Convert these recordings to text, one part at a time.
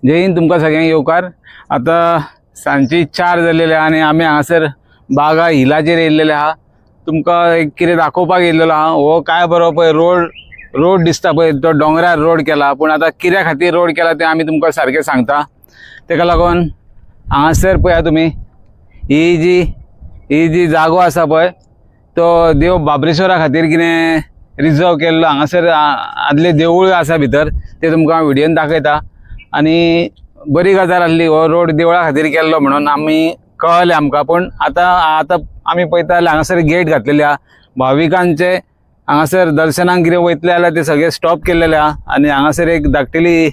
जय हिंद तुमकां सगळ्यांक येवकार। आता सांजची 4 जालेले आनी आमी हांगासर बागा हिलाचेर येयल्लेले आहा। तुमकां एक कितें दाखोवपाक येयल्लेलो आहा। हो काय बरो पळय रोड दिसता पळय, तो डोंगरार रोड केला, पूण आता कित्या खातीर रोड केला ते आमी तुमकां सारकें सांगता। तेका लागून हांगासर पळया तुमी ही जी जागो आसा पळय, तो देव बाबरेश्वरा खातीर कितें रिजर्व केल्लो। हांगासर आदले देवूळ आसा भितर, ते तुमकां हांव व्हिडियोन दाखयता। आनी बरी गजाल आसली हो रोड देवळा खातीर केल्लो म्हणून आमी कळले आमकां। पण आता आमी पळयता जाल्यार हांगासर गेट घातलेली आहा। भाविकांचे हांगासर दर्शनाक कितें वयतले जाल्यार ते सगळे स्टॉप केल्लेले आहा आनी हांगासर एक धाकटेली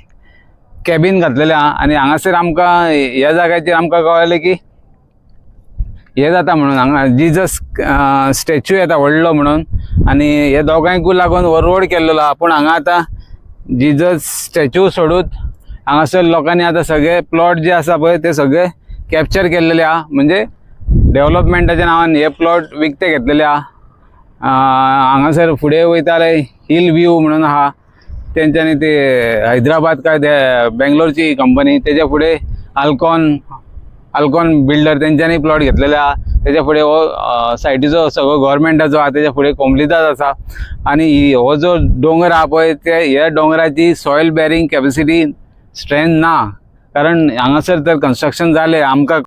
कॅबिन घातलेले आहा। आनी हांगासर आमकां ह्या जाग्याचेर आमकां कळलें की हे जाता म्हणून हांगा जिजस स्टॅच्यू येता व्हडलो म्हणून, आनी हे दोगांयकूय लागून हो रोड केल्लो आहा। पूण हांगा आतां जिजस स्टॅच्यू सोडून हांगासर लोकांनी आता सगळे प्लॉट जे आसा पळय ते सगळे कॅप्चर केल्लेले आहा। म्हणजे डेव्हलपमेंटाच्या नांवान हे प्लॉट विकते घेतलेले आहा। हांगासर फुडें वयता जाल्यार हिल व्यू म्हणून आहा, तेंच्यांनी ते हैदराबाद काय बेंगलोरची कंपनी, तेच्या फुडें अल्कॉन बिल्डर तेंच्यांनी प्लॉट घेतलेले आहा। तेच्या फुडें हो सायटीचो सगळो गव्हर्मेंटाचो आहा, तेच्या फुडें कोमलिदास आसा। आनी हो जो डोंगर आहा पळय ते ह्या डोंगराची सॉयल बेरिंग कॅपॅसिटी स्ट्रेंथ ना, कारण हांगासर तर कन्स्ट्रक्शन जाले। आमकां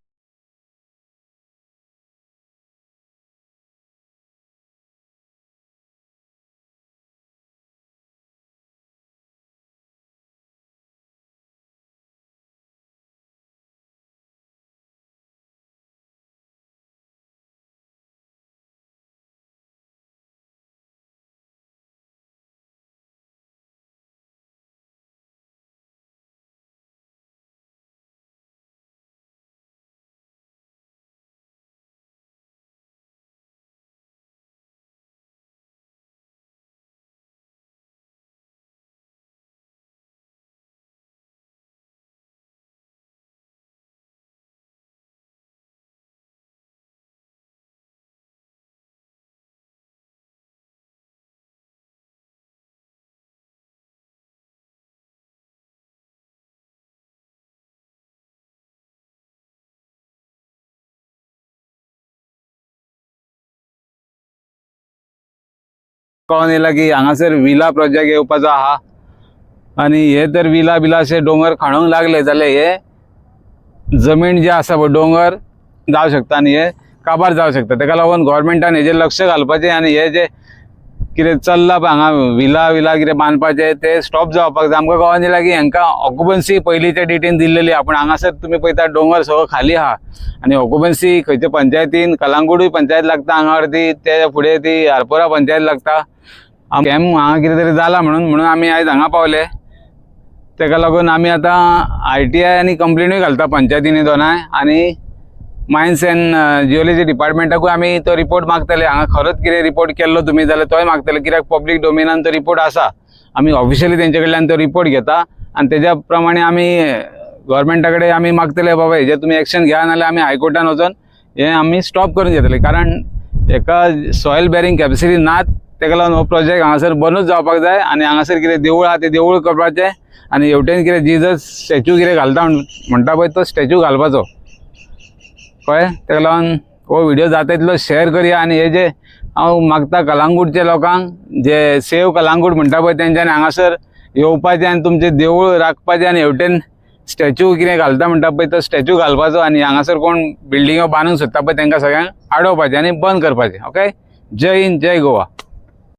कळून येयला की हांगासर विला प्रोजेक्ट येवपाचो आहा। आनी हे तर विला अशे डोंगर खाणूंक लागले जाल्यार हे जमीन जे आसा पळय डोंगर जावं शकता आनी हे काबार जावं शकता। तेका लागून गव्हर्मेंटान हेजेर लक्ष घालपाचें आनी हे जे कितें चल्लां पळय हांगा विला कितें बांदपाचें ते स्टॉप जावपाक जाय। आमकां कळून येयला की हांकां ऑक्युपन्सी पयलींच्या डेटीन दिल्लेली आहा, पूण हांगासर तुमी पळयता डोंगर सगळो खाली आहा। आनी ऑक्युपन्सी खंयच्या पंचायतीन कलांगूटूय पंचायत लागता हांगा अर्दी, ते फुडें ती आरपोरा पंचायत लागता। कॅम्प हांगा कितें तरी जाला म्हणून आमी आयज हांगा पावले। तेका लागून आमी आतां ITI आनी कंप्लेनूय घालता पंचायतीनी दोनाय, आनी मायन्स एंड जिओलॉजी डिपार्टमेंटाकूय आमी तो रिपोर्ट मागतले। हांगा खरोच कितें रिपोर्ट केल्लो तुमी जाल्यार तोय मागतले, कित्याक पब्लीक डोमेनान तो रिपोर्ट आसा। आमी ऑफिशियली तेंचे कडल्यान तो रिपोर्ट घेता आनी तेज्या प्रमाणे आमी गव्हर्मेंटा कडेन आमी मागतले बाबा हेजेर तुमी एक्शन घ्या, नाल्यार आमी हायकोर्टान वचून हे आमी स्टॉप करून घेतले। कारण एका सॉयल बेरिंग कॅपॅसिटी नात, तेका लागून हो प्रोजेक्ट हांगासर बनूच जावपाक जाय। आनी हांगासर कितें देवूळ आहा ते देवूळ करपाचें, आनी हेवटेन कितें जिजस स्टॅच्यू कितें घालता म्हणटा पळय तो स्टॅच्यू घालपाचो कळ्ळें। तेका लागून हो व्हिडिओ जाता तितलो शेअर करया। आनी हे जे हांव मागता कलांगूटच्या लोकांक, जे सेव कलांगूट म्हणटा पळय तेंच्यांनी हांगासर येवपाचें आनी तुमचें देवूळ राखपाचें, आनी हेवटेन स्टॅच्यू कितें घालता म्हणटा पळय तो स्टॅच्यू घालपाचो। आनी हांगासर कोण बिल्डिंगो बांदूंक सोदता पळय तेंकां सगळ्यांक आडोवपाचें आनी बंद करपाचें। ओके, जय हिंद, जय गोवा।